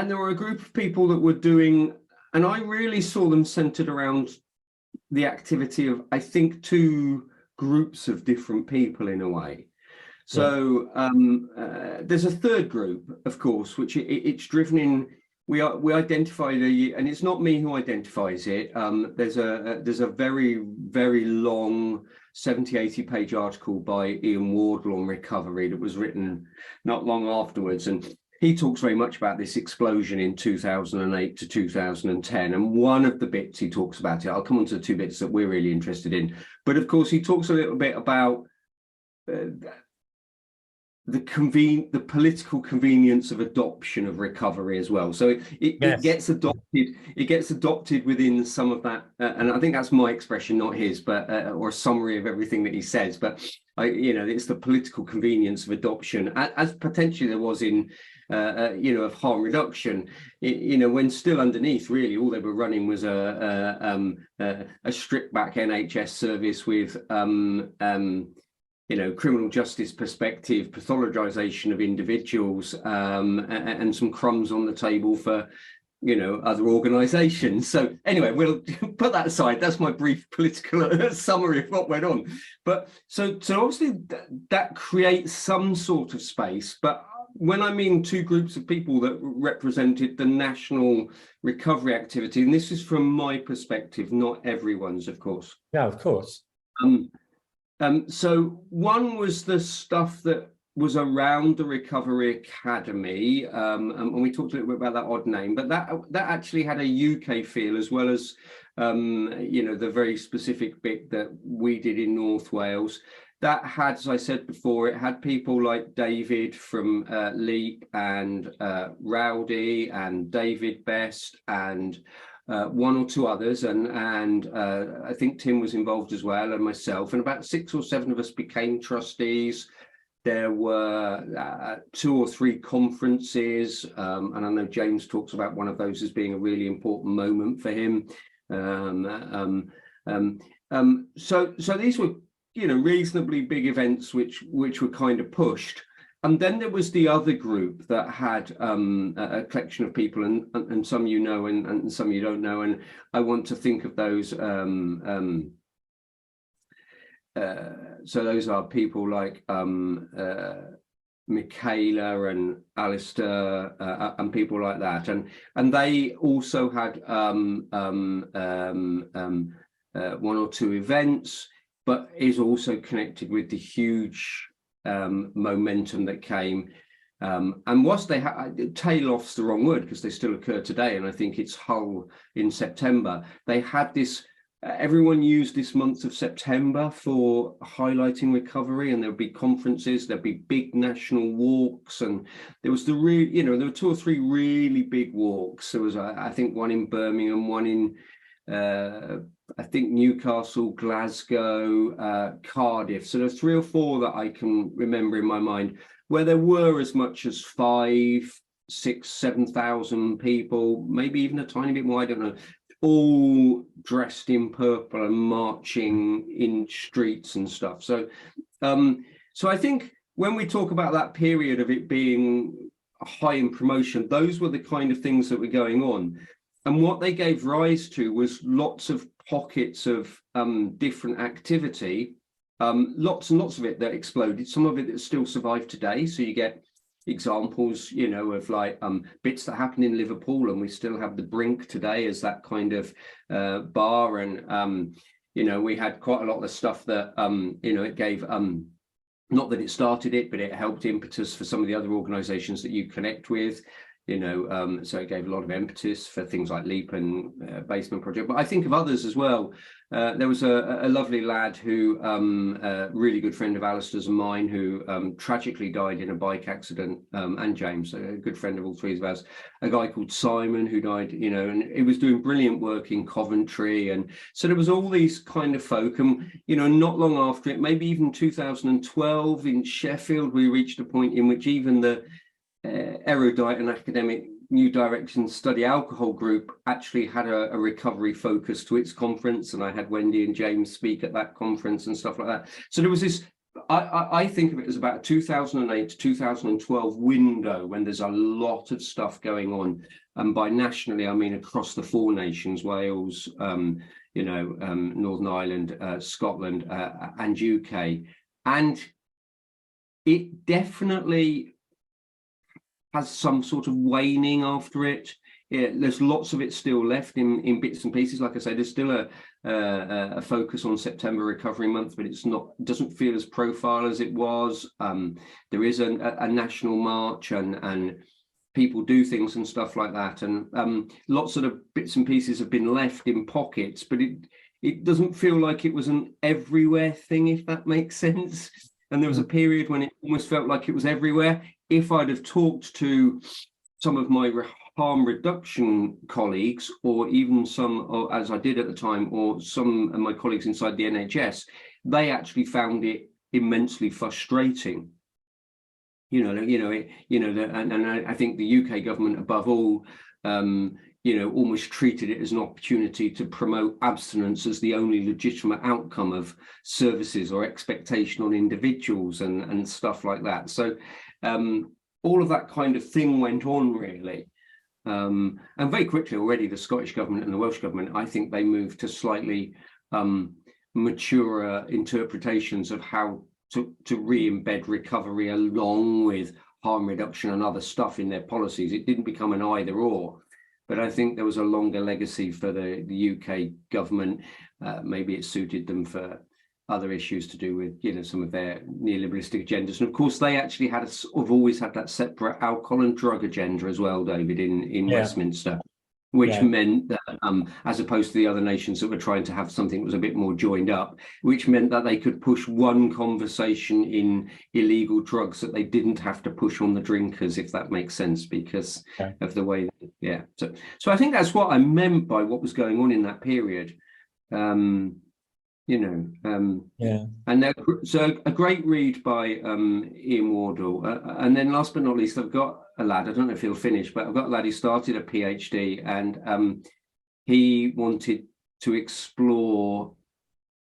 there were a group of people that were doing, and I really saw them centered around the activity of, I think, two groups of different people in a way. So there's a third group, of course, which it's driven in. We identify and it's not me who identifies it. There's a very, very long 70-80 page article by Ian Wardle on recovery that was written not long afterwards, and he talks very much about this explosion in 2008 to 2010. And one of the bits he talks about it, I'll come on to the two bits that we're really interested in. But of course, he talks a little bit about the political convenience of adoption of recovery as well. So it gets adopted. It gets adopted within some of that, and I think that's my expression, not his, but or a summary of everything that he says. But it's the political convenience of adoption, as potentially there was in of harm reduction. When still underneath, really, all they were running was a stripped back NHS service with criminal justice perspective, pathologization of individuals, and some crumbs on the table for, other organizations. So anyway, we'll put that aside. That's my brief political summary of what went on. But so obviously that creates some sort of space. But when I mean two groups of people that represented the national recovery activity, and this is from my perspective, not everyone's, of course. Yeah, of course. So one was the stuff that was around the Recovery Academy, and we talked a little bit about that odd name, but that actually had a UK feel, as well as the very specific bit that we did in North Wales. That had, as I said before, it had people like David from Leap and Rowdy and David Best and one or two others, and I think Tim was involved as well, and myself, and about 6 or 7 of us became trustees. There were 2 or 3 conferences, and I know James talks about one of those as being a really important moment for him. So these were reasonably big events which were kind of pushed. And then there was the other group that had a collection of people, and some and some you don't know. And I want to think of those. So those are people like Michaela and Alastair and people like that. And they also had 1 or 2 events, but is also connected with the huge momentum that came, and whilst they tail off's the wrong word because they still occur today, and I think it's Hull in September. They had this. Everyone used this month of September for highlighting recovery, and there'd be conferences, there'd be big national walks, and there was there were 2 or 3 really big walks. There was, I think, one in Birmingham, one in I think Newcastle, Glasgow, Cardiff. So there's 3 or 4 that I can remember in my mind where there were as much as 5, 6, 7,000 people, maybe even a tiny bit more, I don't know, all dressed in purple and marching in streets and stuff. So I think when we talk about that period of it being high in promotion, those were the kind of things that were going on. And what they gave rise to was lots of pockets of different activity, lots and lots of it that exploded, some of it that still survived today. So you get examples, of like bits that happened in Liverpool, and we still have the Brink today as that kind of bar. And, we had quite a lot of the stuff that, it gave, not that it started it, but it helped impetus for some of the other organisations that you connect with. So it gave a lot of impetus for things like Leap and Basement Project. But I think of others as well. There was a lovely lad who, a really good friend of Alastair's and mine, who tragically died in a bike accident, and James, a good friend of all 3 of us, a guy called Simon who died, and he was doing brilliant work in Coventry. And so there was all these kind of folk. And, not long after it, maybe even 2012 in Sheffield, we reached a point in which even the erudite and academic New Directions Study Alcohol group actually had a recovery focus to its conference, and I had Wendy and James speak at that conference and stuff like that. So there was this I think of it as about a 2008 to 2012 window when there's a lot of stuff going on. And by nationally, I mean across the four nations, Wales, Northern Ireland, Scotland, and UK. And it definitely has some sort of waning after it. There's lots of it still left in bits and pieces. Like I say, there's still a focus on September Recovery Month, but doesn't feel as profile as it was. There is a national march and people do things and stuff like that. And lots of the bits and pieces have been left in pockets, but it doesn't feel like it was an everywhere thing, if that makes sense. And there was a period when it almost felt like it was everywhere. If I'd have talked to some of my harm reduction colleagues, or even some, as I did at the time, or some of my colleagues inside the NHS, they actually found it immensely frustrating. And I think the UK government, above all, almost treated it as an opportunity to promote abstinence as the only legitimate outcome of services or expectation on individuals and stuff like that. So all of that kind of thing went on, really. And very quickly already, the Scottish government and the Welsh government, I think they moved to slightly maturer interpretations of how to re-embed recovery along with harm reduction and other stuff in their policies. It didn't become an either or, but I think there was a longer legacy for the UK government. Maybe it suited them for other issues to do with, some of their neoliberalistic agendas. And of course, they actually have always had that separate alcohol and drug agenda as well, David, in Westminster, which meant that, as opposed to the other nations that were trying to have something that was a bit more joined up, which meant that they could push one conversation in illegal drugs that they didn't have to push on the drinkers, if that makes sense, because of the way, So I think that's what I meant by what was going on in that period. And so a great read by Ian Wardle, and then last but not least, I've got a lad, I don't know if he'll finish, but I've got a lad who started a PhD, and he wanted to explore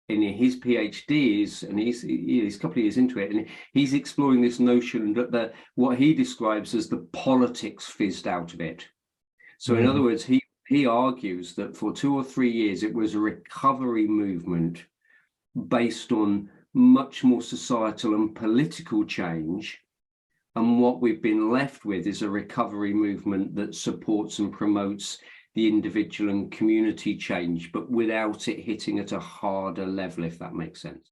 in his PhDs, and he's a couple of years into it, and he's exploring this notion that what he describes as the politics fizzed out of it. So in other words, he argues that for 2 or 3 years it was a recovery movement based on much more societal and political change, and what we've been left with is a recovery movement that supports and promotes the individual and community change, but without it hitting at a harder level, if that makes sense.